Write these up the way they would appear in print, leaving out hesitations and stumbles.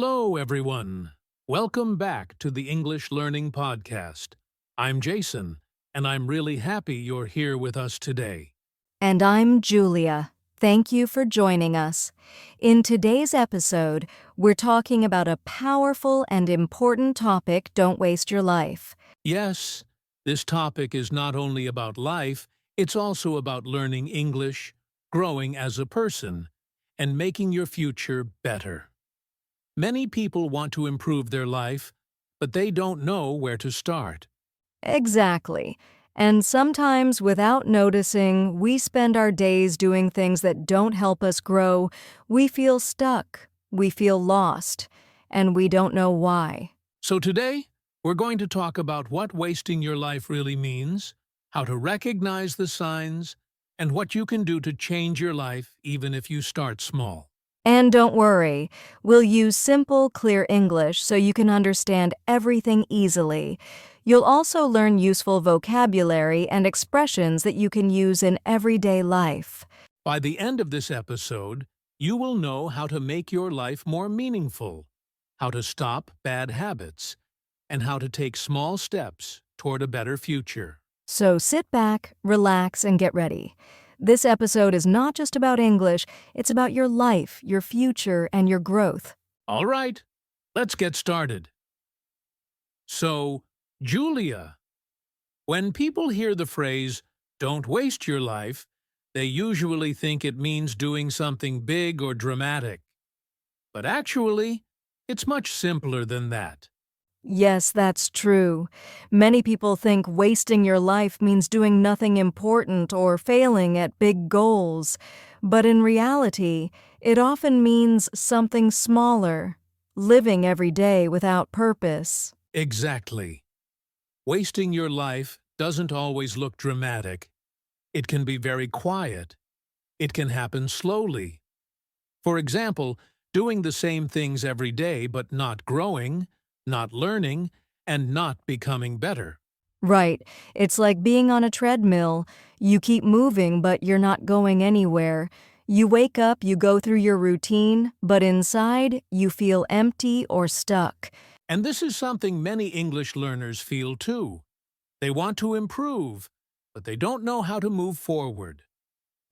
Hello, everyone. Welcome back to the English Learning Podcast. I'm Jason, and I'm really happy you're here with us today. And I'm Julia. Thank you for joining us. In today's episode, we're talking about a powerful and important topic. Don't waste your life. Yes, this topic is not only about life, it's also about learning English, growing as a person, and making your future better. Many people want to improve their life, but they don't know where to start. Exactly. And sometimes, without noticing, we spend our days doing things that don't help us grow. We feel stuck, we feel lost, and we don't know why. So today, we're going to talk about what wasting your life really means, how to recognize the signs, and what you can do to change your life even if you start small. And don't worry, we'll use simple, clear English so you can understand everything easily. You'll also learn useful vocabulary and expressions that you can use in everyday life. By the end of this episode, you will know how to make your life more meaningful, how to stop bad habits, and how to take small steps toward a better future. So sit back, relax, and get ready. This episode is not just about English, it's about your life, your future, and your growth. All right, let's get started. So, Julia, when people hear the phrase, "don't waste your life," they usually think it means doing something big or dramatic. But actually, it's much simpler than that. Yes, that's true. Many people think wasting your life means doing nothing important or failing at big goals. But in reality, it often means something smaller, living every day without purpose. Exactly. Wasting your life doesn't always look dramatic. It can be very quiet. It can happen slowly. For example, doing the same things every day but not growing, not learning, and not becoming better. Right. It's like being on a treadmill. You keep moving, but you're not going anywhere. You wake up, you go through your routine, but inside, you feel empty or stuck. And this is something many English learners feel too. They want to improve, but they don't know how to move forward.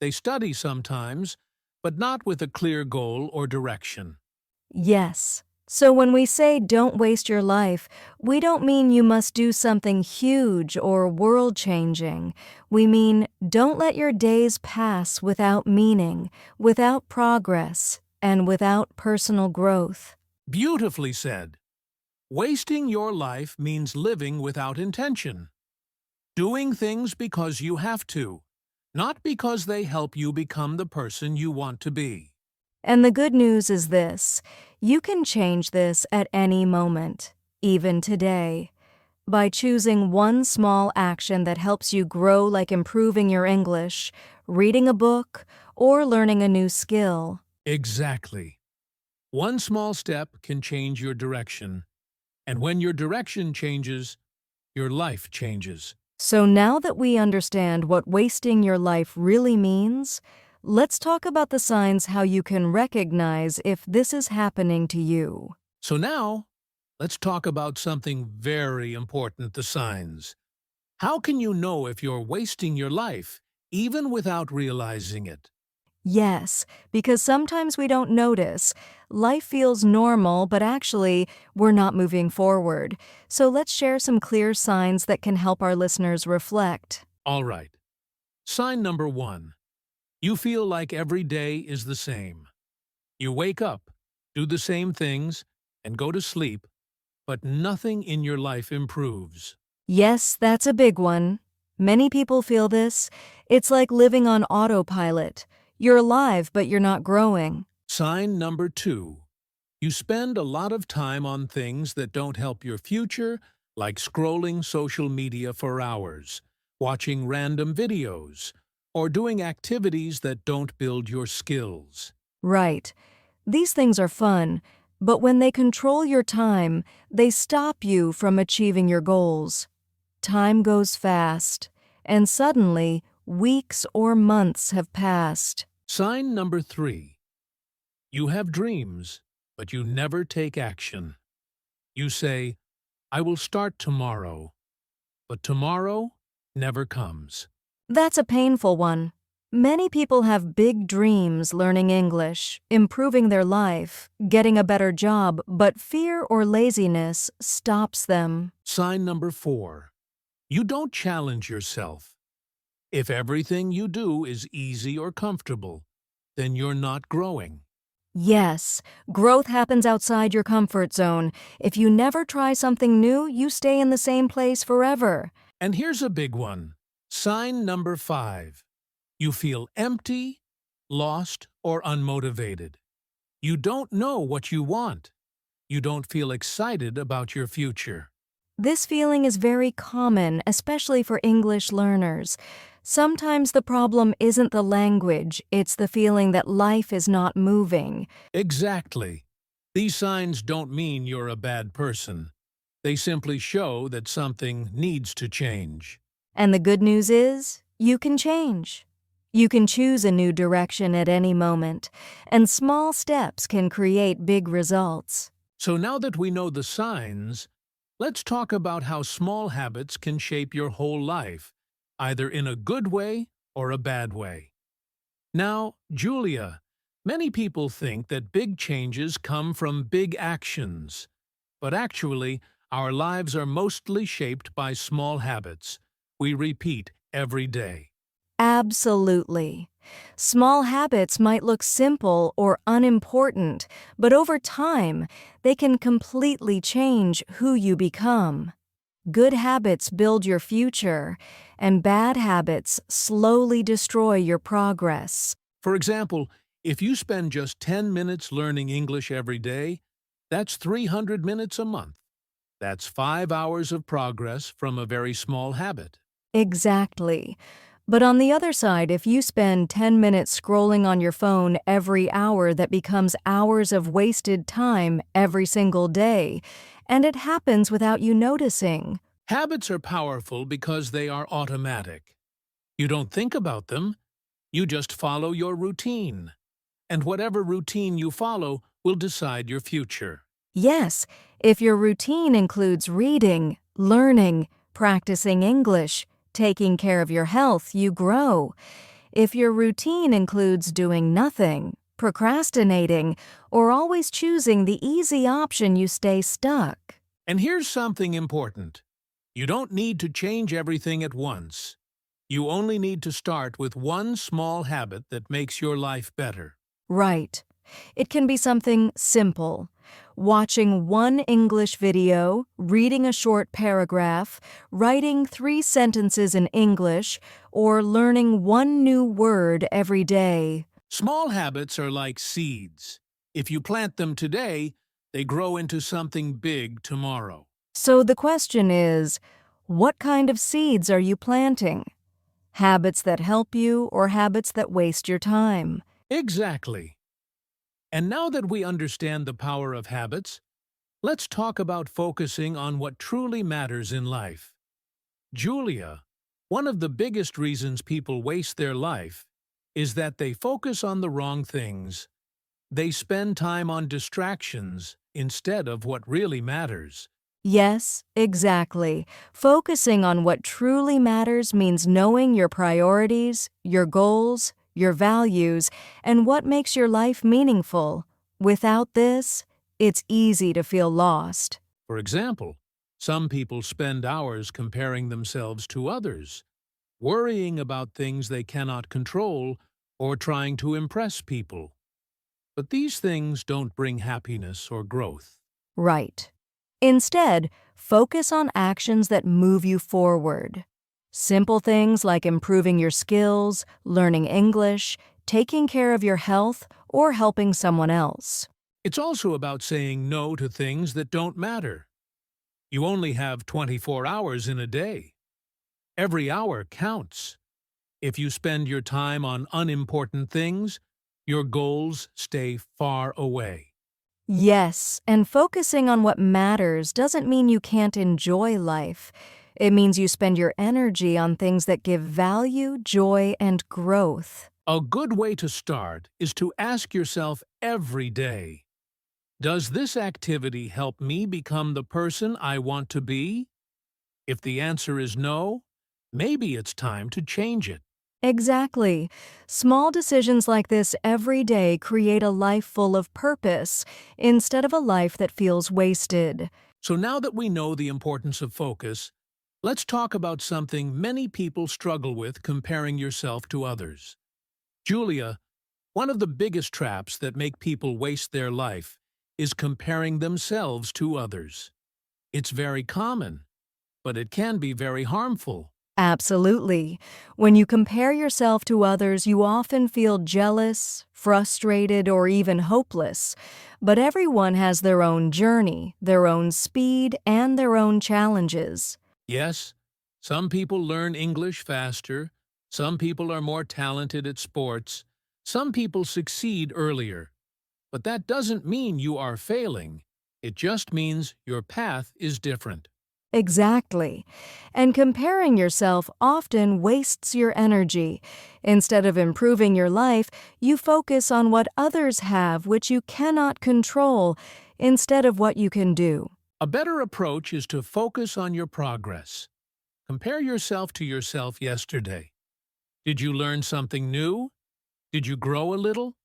They study sometimes, but not with a clear goal or direction. Yes. So when we say don't waste your life, we don't mean you must do something huge or world-changing. We mean don't let your days pass without meaning, without progress, and without personal growth. Beautifully said. Wasting your life means living without intention. Doing things because you have to, not because they help you become the person you want to be. And the good news is this: you can change this at any moment, even today, by choosing one small action that helps you grow, like improving your English, reading a book, or learning a new skill. Exactly. One small step can change your direction, and when your direction changes, your life changes. So now that we understand what wasting your life really means, let's talk about the signs how you can recognize if this is happening to you. So now, let's talk about something very important, the signs. How can you know if you're wasting your life, even without realizing it? Yes, because sometimes we don't notice. Life feels normal, but actually, we're not moving forward. So let's share some clear signs that can help our listeners reflect. All right. Sign number 1. You feel like every day is the same. You wake up, do the same things, and go to sleep, but nothing in your life improves. Yes, that's a big one. Many people feel this. It's like living on autopilot. You're alive, but you're not growing. Sign number 2. You spend a lot of time on things that don't help your future, like scrolling social media for hours, watching random videos, or doing activities that don't build your skills. Right. These things are fun, but when they control your time, they stop you from achieving your goals. Time goes fast, and suddenly, weeks or months have passed. Sign number 3. You have dreams, but you never take action. You say, I will start tomorrow, but tomorrow never comes. That's a painful one. Many people have big dreams learning English, improving their life, getting a better job, but fear or laziness stops them. Sign number 4. You don't challenge yourself. If everything you do is easy or comfortable, then you're not growing. Yes, growth happens outside your comfort zone. If you never try something new, you stay in the same place forever. And here's a big one. Sign number 5. You feel empty, lost, or unmotivated. You don't know what you want. You don't feel excited about your future. This feeling is very common, especially for English learners. Sometimes the problem isn't the language, it's the feeling that life is not moving. Exactly. These signs don't mean you're a bad person. They simply show that something needs to change. And the good news is, you can change. You can choose a new direction at any moment, and small steps can create big results. So now that we know the signs, let's talk about how small habits can shape your whole life, either in a good way or a bad way. Now, Julia, many people think that big changes come from big actions, but actually, our lives are mostly shaped by small habits we repeat every day. Absolutely. Small habits might look simple or unimportant, but over time, they can completely change who you become. Good habits build your future, and bad habits slowly destroy your progress. For example, if you spend just 10 minutes learning English every day, that's 300 minutes a month. That's 5 hours of progress from a very small habit. Exactly. But on the other side, if you spend 10 minutes scrolling on your phone every hour, that becomes hours of wasted time every single day, and it happens without you noticing. Habits are powerful because they are automatic. You don't think about them, you just follow your routine. And whatever routine you follow will decide your future. Yes, if your routine includes reading, learning, practicing English, taking care of your health, you grow. If your routine includes doing nothing, procrastinating, or always choosing the easy option, you stay stuck. And here's something important. You don't need to change everything at once. You only need to start with one small habit that makes your life better. Right. It can be something simple. Watching one English video, reading a short paragraph, writing 3 sentences in English, or learning one new word every day. Small habits are like seeds. If you plant them today, they grow into something big tomorrow. So the question is, what kind of seeds are you planting? Habits that help you or habits that waste your time? Exactly. And now that we understand the power of habits, let's talk about focusing on what truly matters in life. Julia, one of the biggest reasons people waste their life is that they focus on the wrong things. They spend time on distractions instead of what really matters. Yes, exactly. Focusing on what truly matters means knowing your priorities, your goals, your values, and what makes your life meaningful. Without this, it's easy to feel lost. For example, some people spend hours comparing themselves to others, worrying about things they cannot control, or trying to impress people. But these things don't bring happiness or growth. Right. Instead, focus on actions that move you forward. Simple things like improving your skills, learning English, taking care of your health, or helping someone else. It's also about saying no to things that don't matter. You only have 24 hours in a day. Every hour counts. If you spend your time on unimportant things, your goals stay far away. Yes, and focusing on what matters doesn't mean you can't enjoy life. It means you spend your energy on things that give value, joy, and growth. A good way to start is to ask yourself every day, Does this activity help me become the person I want to be? If the answer is no, maybe it's time to change it. Exactly. Small decisions like this every day create a life full of purpose instead of a life that feels wasted. So now that we know the importance of focus, let's talk about something many people struggle with: comparing yourself to others. Julia, one of the biggest traps that make people waste their life is comparing themselves to others. It's very common, but it can be very harmful. Absolutely. When you compare yourself to others, you often feel jealous, frustrated, or even hopeless. But everyone has their own journey, their own speed, and their own challenges. Yes, some people learn English faster, some people are more talented at sports, some people succeed earlier. But that doesn't mean you are failing. It just means your path is different. Exactly. And comparing yourself often wastes your energy. Instead of improving your life, you focus on what others have which you cannot control instead of what you can do. A better approach is to focus on your progress. Compare yourself to yourself yesterday. Did you learn something new? Did you grow a little?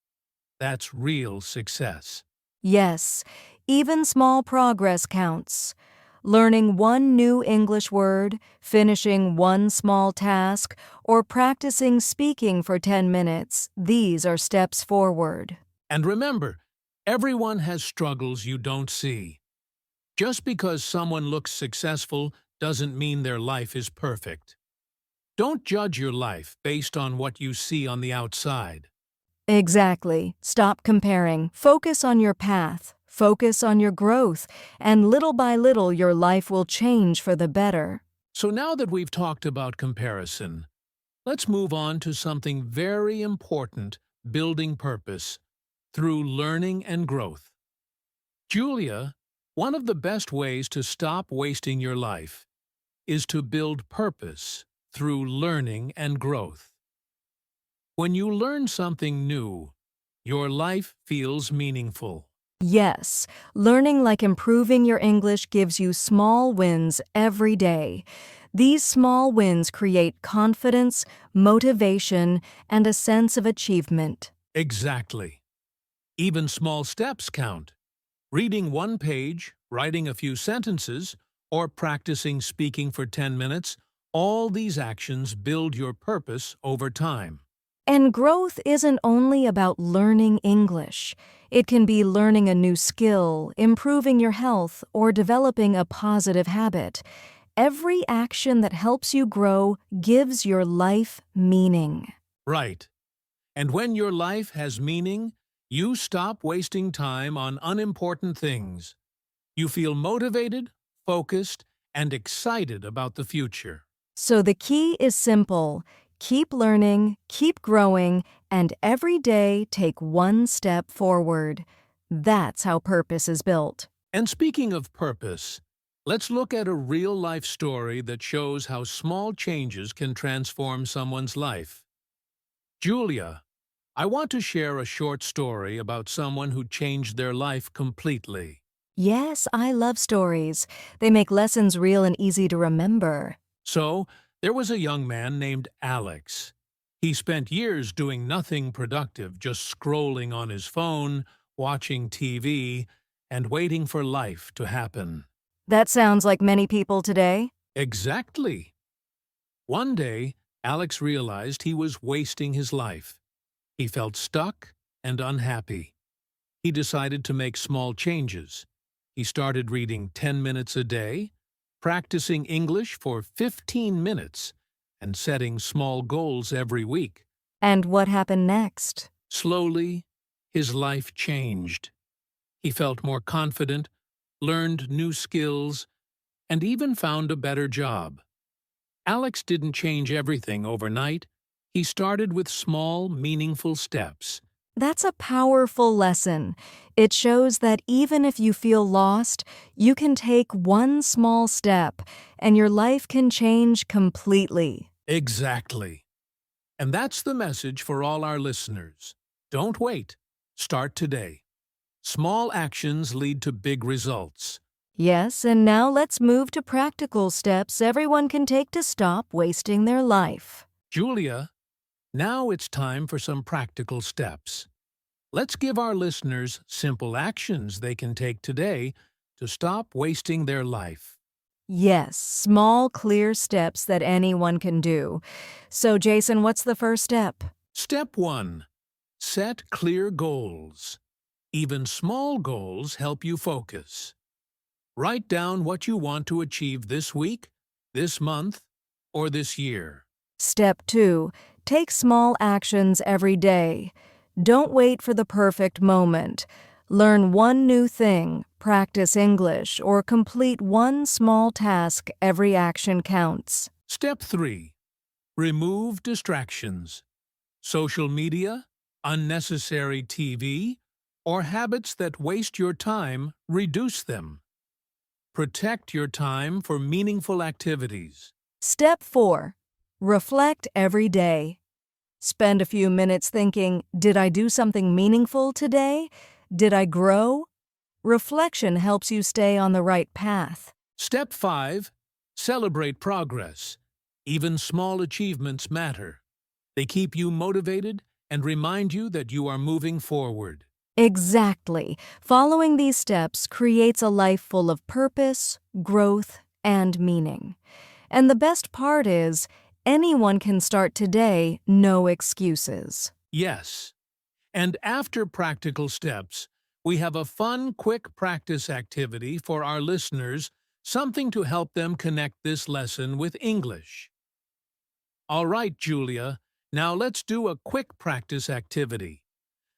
That's real success. Yes, even small progress counts. Learning one new English word, finishing one small task, or practicing speaking for 10 minutes, these are steps forward. And remember, everyone has struggles you don't see. Just because someone looks successful doesn't mean their life is perfect. Don't judge your life based on what you see on the outside. Exactly. Stop comparing. Focus on your path. Focus on your growth. And little by little, your life will change for the better. So now that we've talked about comparison, let's move on to something very important: building purpose through learning and growth. Julia, one of the best ways to stop wasting your life is to build purpose through learning and growth. When you learn something new, your life feels meaningful. Yes, learning like improving your English gives you small wins every day. These small wins create confidence, motivation, and a sense of achievement. Exactly. Even small steps count. Reading one page, writing a few sentences, or practicing speaking for 10 minutes, all these actions build your purpose over time. And growth isn't only about learning English. It can be learning a new skill, improving your health, or developing a positive habit. Every action that helps you grow gives your life meaning. Right. And when your life has meaning, you stop wasting time on unimportant things. You feel motivated, focused, and excited about the future. So the key is simple. Keep learning, keep growing, and every day take one step forward. That's how purpose is built. And speaking of purpose, let's look at a real-life story that shows how small changes can transform someone's life. Julia, I want to share a short story about someone who changed their life completely. Yes, I love stories. They make lessons real and easy to remember. So, there was a young man named Alex. He spent years doing nothing productive, just scrolling on his phone, watching TV, and waiting for life to happen. That sounds like many people today. Exactly. One day, Alex realized he was wasting his life. He felt stuck and unhappy. He decided to make small changes. He started reading 10 minutes a day, practicing English for 15 minutes, and setting small goals every week. And what happened next? Slowly, his life changed. He felt more confident, learned new skills, and even found a better job. Alex didn't change everything overnight. He started with small, meaningful steps. That's a powerful lesson. It shows that even if you feel lost, you can take one small step and your life can change completely. Exactly. And that's the message for all our listeners. Don't wait. Start today. Small actions lead to big results. Yes, and now let's move to practical steps everyone can take to stop wasting their life. Julia, now it's time for some practical steps. Let's give our listeners simple actions they can take today to stop wasting their life. Yes, small, clear steps that anyone can do. So, Jason, what's the first step? Step 1. Set clear goals. Even small goals help you focus. Write down what you want to achieve this week, this month, or this year. Step 2. Take small actions every day. Don't wait for the perfect moment. Learn one new thing, practice English, or complete one small task. Every action counts. Step 3. Remove distractions. Social media, unnecessary TV, or habits that waste your time, reduce them. Protect your time for meaningful activities. Step 4. Reflect every day. Spend a few minutes thinking, did I do something meaningful today? Did I grow? Reflection helps you stay on the right path. Step 5. Celebrate progress. Even small achievements matter. They keep you motivated and remind you that you are moving forward. Exactly. Following these steps creates a life full of purpose, growth, and meaning. And the best part is, anyone can start today, no excuses. Yes. And after practical steps, we have a fun, quick practice activity for our listeners, something to help them connect this lesson with English. All right, Julia, now let's do a quick practice activity.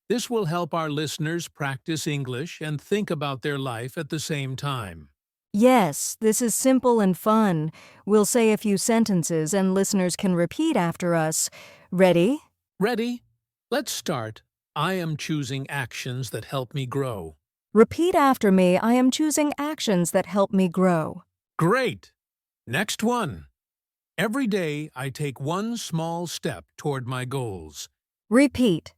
This will help our listeners practice English and think about their life at the same time. Yes, this is simple and fun. We'll say a few sentences and listeners can repeat after us. Ready? Ready? Let's start. I am choosing actions that help me grow. Repeat after me. I am choosing actions that help me grow. Great! Next one. Every day I take one small step toward my goals. Repeat.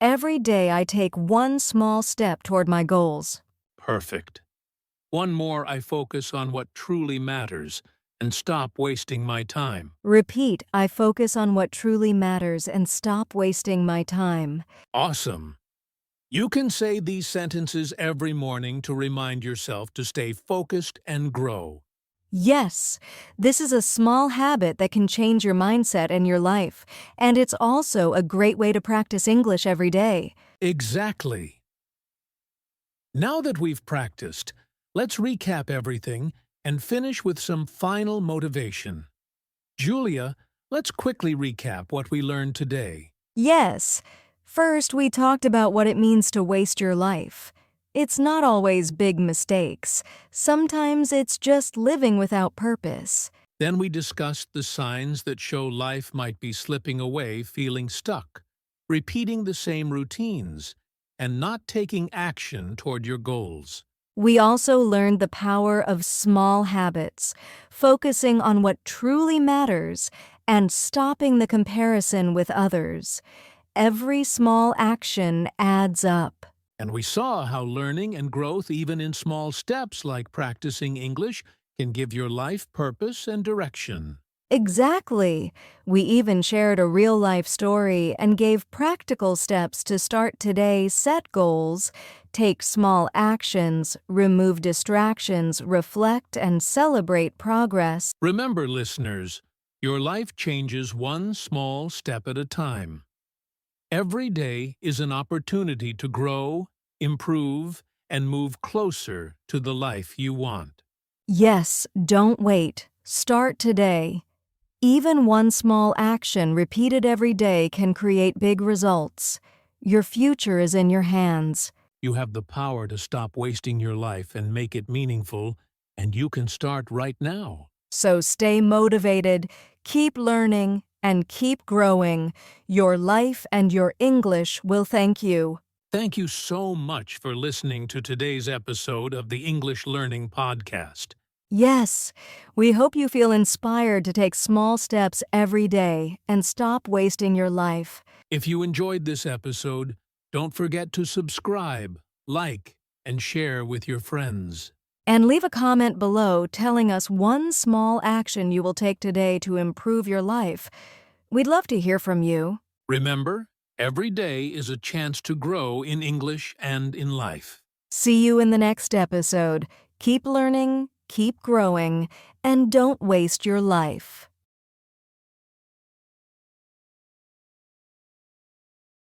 Every day I take one small step toward my goals. Perfect. One more, I focus on what truly matters and stop wasting my time. Repeat. I focus on what truly matters and stop wasting my time. Awesome. You can say these sentences every morning to remind yourself to stay focused and grow. Yes, this is a small habit that can change your mindset and your life, and it's also a great way to practice English every day. Exactly. Now that we've practiced, let's recap everything and finish with some final motivation. Julia, let's quickly recap what we learned today. Yes, first we talked about what it means to waste your life. It's not always big mistakes. Sometimes it's just living without purpose. Then we discussed the signs that show life might be slipping away, feeling stuck, repeating the same routines, and not taking action toward your goals. We also learned the power of small habits, focusing on what truly matters and stopping the comparison with others. Every small action adds up. And we saw how learning and growth, even in small steps like practicing English, can give your life purpose and direction. Exactly. We even shared a real-life story and gave practical steps to start today, set goals, take small actions, remove distractions, reflect, and celebrate progress. Remember, listeners, your life changes one small step at a time. Every day is an opportunity to grow, improve, and move closer to the life you want. Yes, don't wait. Start today. Even one small action repeated every day can create big results. Your future is in your hands. You have the power to stop wasting your life and make it meaningful, and you can start right now. So stay motivated, keep learning, and keep growing. Your life and your English will thank you. Thank you so much for listening to today's episode of the English Learning Podcast. Yes, we hope you feel inspired to take small steps every day and stop wasting your life. If you enjoyed this episode, don't forget to subscribe, like, and share with your friends. And leave a comment below telling us one small action you will take today to improve your life. We'd love to hear from you. Remember, every day is a chance to grow in English and in life. See you in the next episode. Keep learning, keep growing, and don't waste your life.